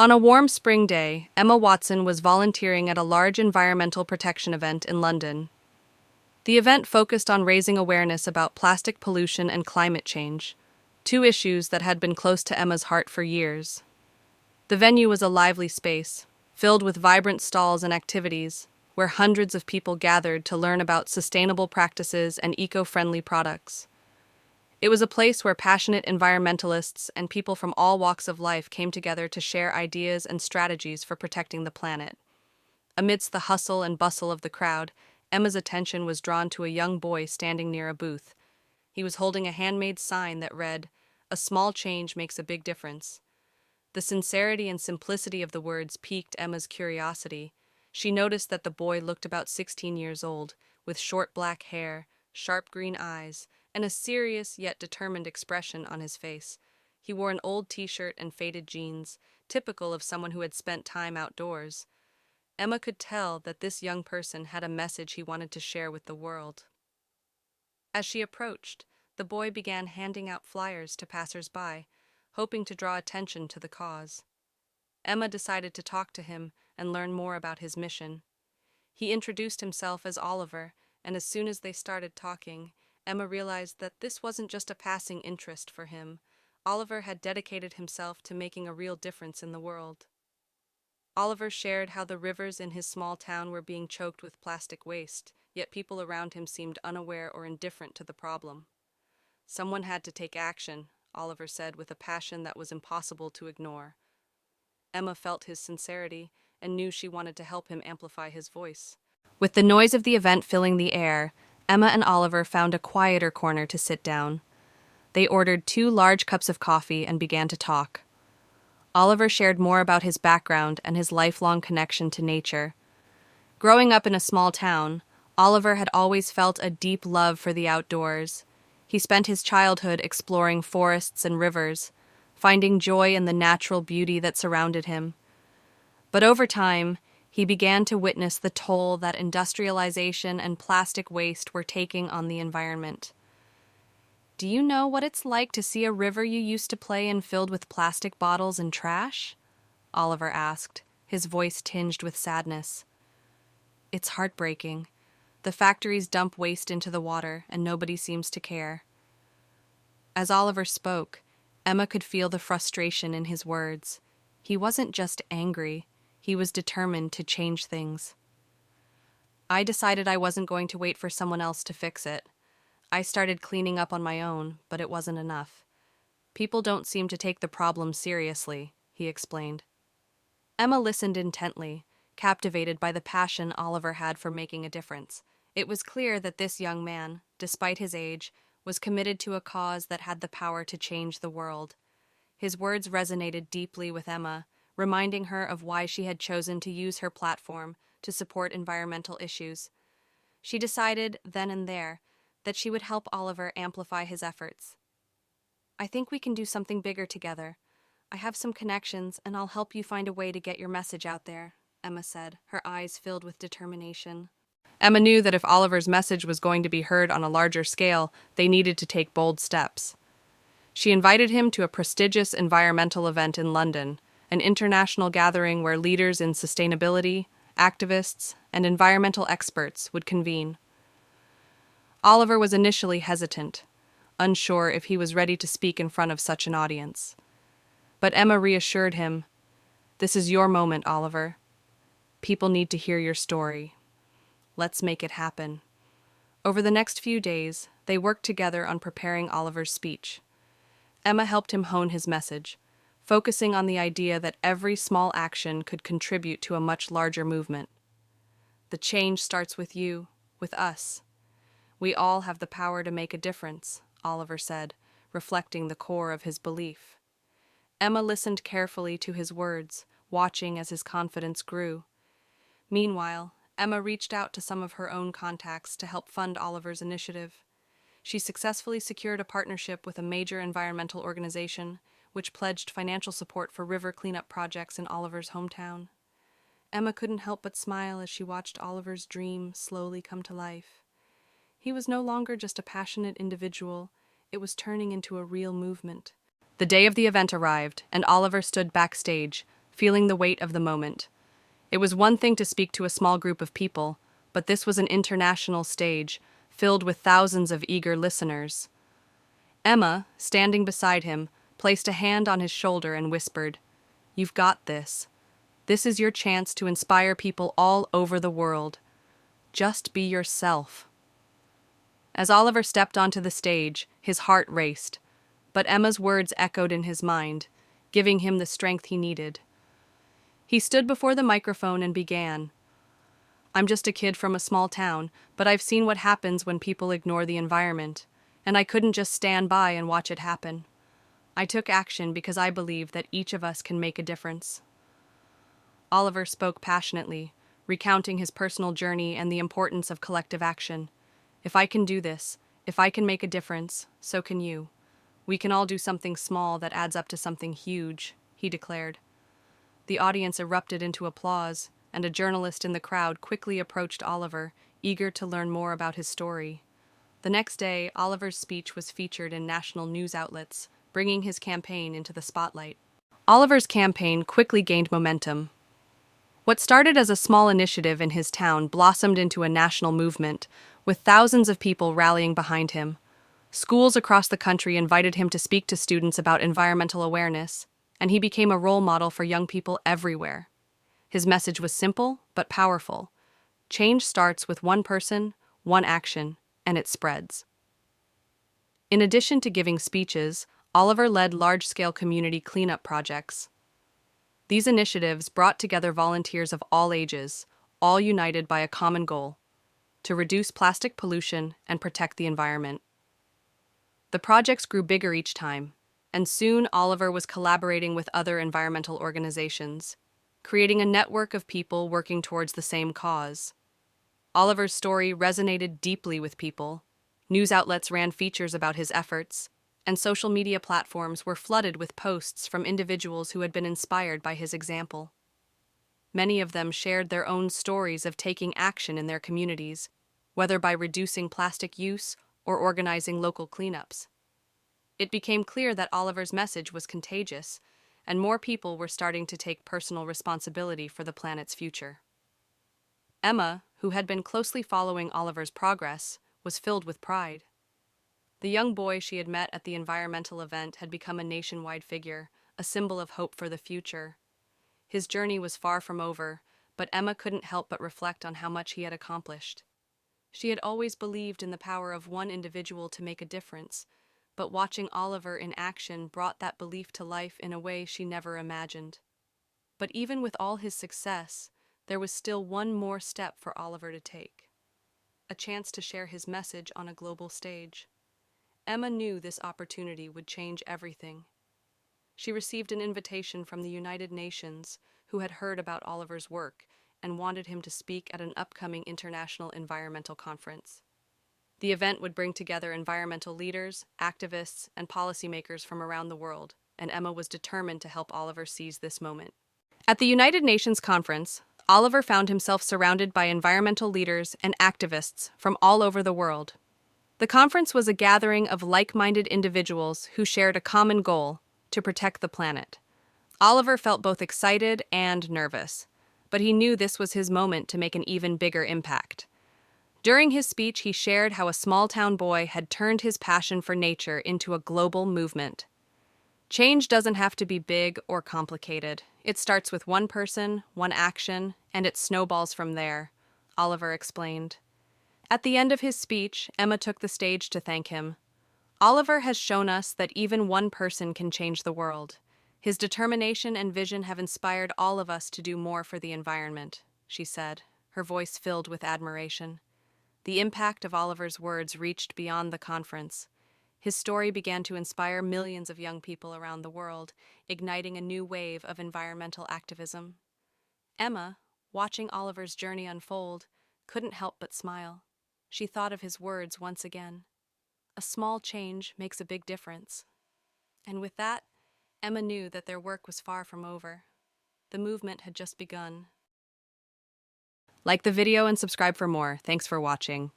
On a warm spring day, Emma Watson was volunteering at a large environmental protection event in London. The event focused on raising awareness about plastic pollution and climate change, two issues that had been close to Emma's heart for years. The venue was a lively space, filled with vibrant stalls and activities, where hundreds of people gathered to learn about sustainable practices and eco-friendly products. It was a place where passionate environmentalists and people from all walks of life came together to share ideas and strategies for protecting the planet. Amidst the hustle and bustle of the crowd, Emma's attention was drawn to a young boy standing near a booth. He was holding a handmade sign that read, "A small change makes a big difference." The sincerity and simplicity of the words piqued Emma's curiosity. She noticed that the boy looked about 16 years old, with short black hair, sharp green eyes, and a serious yet determined expression on his face. He wore an old t-shirt and faded jeans, typical of someone who had spent time outdoors. Emma could tell that this young person had a message he wanted to share with the world. As she approached, the boy began handing out flyers to passers-by, hoping to draw attention to the cause. Emma decided to talk to him and learn more about his mission. He introduced himself as Oliver, and as soon as they started talking, Emma realized that this wasn't just a passing interest for him. Oliver had dedicated himself to making a real difference in the world. Oliver shared how the rivers in his small town were being choked with plastic waste, yet people around him seemed unaware or indifferent to the problem. "Someone had to take action," Oliver said with a passion that was impossible to ignore. Emma felt his sincerity and knew she wanted to help him amplify his voice. With the noise of the event filling the air, Emma and Oliver found a quieter corner to sit down. They ordered 2 large cups of coffee and began to talk. Oliver shared more about his background and his lifelong connection to nature. Growing up in a small town, Oliver had always felt a deep love for the outdoors. He spent his childhood exploring forests and rivers, finding joy in the natural beauty that surrounded him. But over time, he began to witness the toll that industrialization and plastic waste were taking on the environment. "Do you know what it's like to see a river you used to play in filled with plastic bottles and trash?" Oliver asked, his voice tinged with sadness. "It's heartbreaking. The factories dump waste into the water, and nobody seems to care." As Oliver spoke, Emma could feel the frustration in his words. He wasn't just angry, he was determined to change things. "I decided I wasn't going to wait for someone else to fix it. I started cleaning up on my own, but it wasn't enough. People don't seem to take the problem seriously," he explained. Emma listened intently, captivated by the passion Oliver had for making a difference. It was clear that this young man, despite his age, was committed to a cause that had the power to change the world. His words resonated deeply with Emma, reminding her of why she had chosen to use her platform to support environmental issues. She decided, then and there, that she would help Oliver amplify his efforts. "I think we can do something bigger together. I have some connections, and I'll help you find a way to get your message out there," Emma said, her eyes filled with determination. Emma knew that if Oliver's message was going to be heard on a larger scale, they needed to take bold steps. She invited him to a prestigious environmental event in London, an international gathering where leaders in sustainability, activists, and environmental experts would convene. Oliver was initially hesitant, unsure if he was ready to speak in front of such an audience. But Emma reassured him, "This is your moment, Oliver. People need to hear your story. Let's make it happen." Over the next few days, they worked together on preparing Oliver's speech. Emma helped him hone his message, focusing on the idea that every small action could contribute to a much larger movement. "The change starts with you, with us. We all have the power to make a difference," Oliver said, reflecting the core of his belief. Emma listened carefully to his words, watching as his confidence grew. Meanwhile, Emma reached out to some of her own contacts to help fund Oliver's initiative. She successfully secured a partnership with a major environmental organization, which pledged financial support for river cleanup projects in Oliver's hometown. Emma couldn't help but smile as she watched Oliver's dream slowly come to life. He was no longer just a passionate individual, it was turning into a real movement. The day of the event arrived, and Oliver stood backstage, feeling the weight of the moment. It was one thing to speak to a small group of people, but this was an international stage, filled with thousands of eager listeners. Emma, standing beside him, placed a hand on his shoulder and whispered, "You've got this. This is your chance to inspire people all over the world. Just be yourself." As Oliver stepped onto the stage, his heart raced, but Emma's words echoed in his mind, giving him the strength he needed. He stood before the microphone and began, "I'm just a kid from a small town, but I've seen what happens when people ignore the environment, and I couldn't just stand by and watch it happen. I took action because I believe that each of us can make a difference." Oliver spoke passionately, recounting his personal journey and the importance of collective action. "If I can do this, if I can make a difference, so can you. We can all do something small that adds up to something huge," he declared. The audience erupted into applause, and a journalist in the crowd quickly approached Oliver, eager to learn more about his story. The next day, Oliver's speech was featured in national news outlets, bringing his campaign into the spotlight. Oliver's campaign quickly gained momentum. What started as a small initiative in his town blossomed into a national movement, with thousands of people rallying behind him. Schools across the country invited him to speak to students about environmental awareness, and he became a role model for young people everywhere. His message was simple but powerful. Change starts with one person, one action, and it spreads. In addition to giving speeches, Oliver led large-scale community cleanup projects. These initiatives brought together volunteers of all ages, all united by a common goal: to reduce plastic pollution and protect the environment. The projects grew bigger each time, and soon Oliver was collaborating with other environmental organizations, creating a network of people working towards the same cause. Oliver's story resonated deeply with people. News outlets ran features about his efforts, and social media platforms were flooded with posts from individuals who had been inspired by his example. Many of them shared their own stories of taking action in their communities, whether by reducing plastic use or organizing local cleanups. It became clear that Oliver's message was contagious, and more people were starting to take personal responsibility for the planet's future. Emma, who had been closely following Oliver's progress, was filled with pride. The young boy she had met at the environmental event had become a nationwide figure, a symbol of hope for the future. His journey was far from over, but Emma couldn't help but reflect on how much he had accomplished. She had always believed in the power of one individual to make a difference, but watching Oliver in action brought that belief to life in a way she never imagined. But even with all his success, there was still one more step for Oliver to take: a chance to share his message on a global stage. Emma knew this opportunity would change everything. She received an invitation from the United Nations, who had heard about Oliver's work and wanted him to speak at an upcoming international environmental conference. The event would bring together environmental leaders, activists, and policymakers from around the world, and Emma was determined to help Oliver seize this moment. At the United Nations conference, Oliver found himself surrounded by environmental leaders and activists from all over the world. The conference was a gathering of like-minded individuals who shared a common goal: to protect the planet. Oliver felt both excited and nervous, but he knew this was his moment to make an even bigger impact. During his speech, he shared how a small-town boy had turned his passion for nature into a global movement. Change doesn't have to be big or complicated. It starts with one person, one action, and it snowballs from there, Oliver explained. At the end of his speech, Emma took the stage to thank him. "Oliver has shown us that even one person can change the world. His determination and vision have inspired all of us to do more for the environment," she said, her voice filled with admiration. The impact of Oliver's words reached beyond the conference. His story began to inspire millions of young people around the world, igniting a new wave of environmental activism. Emma, watching Oliver's journey unfold, couldn't help but smile. She thought of his words once again. A small change makes a big difference. And with that, Emma knew that their work was far from over. The movement had just begun. Like the video and subscribe for more. Thanks for watching.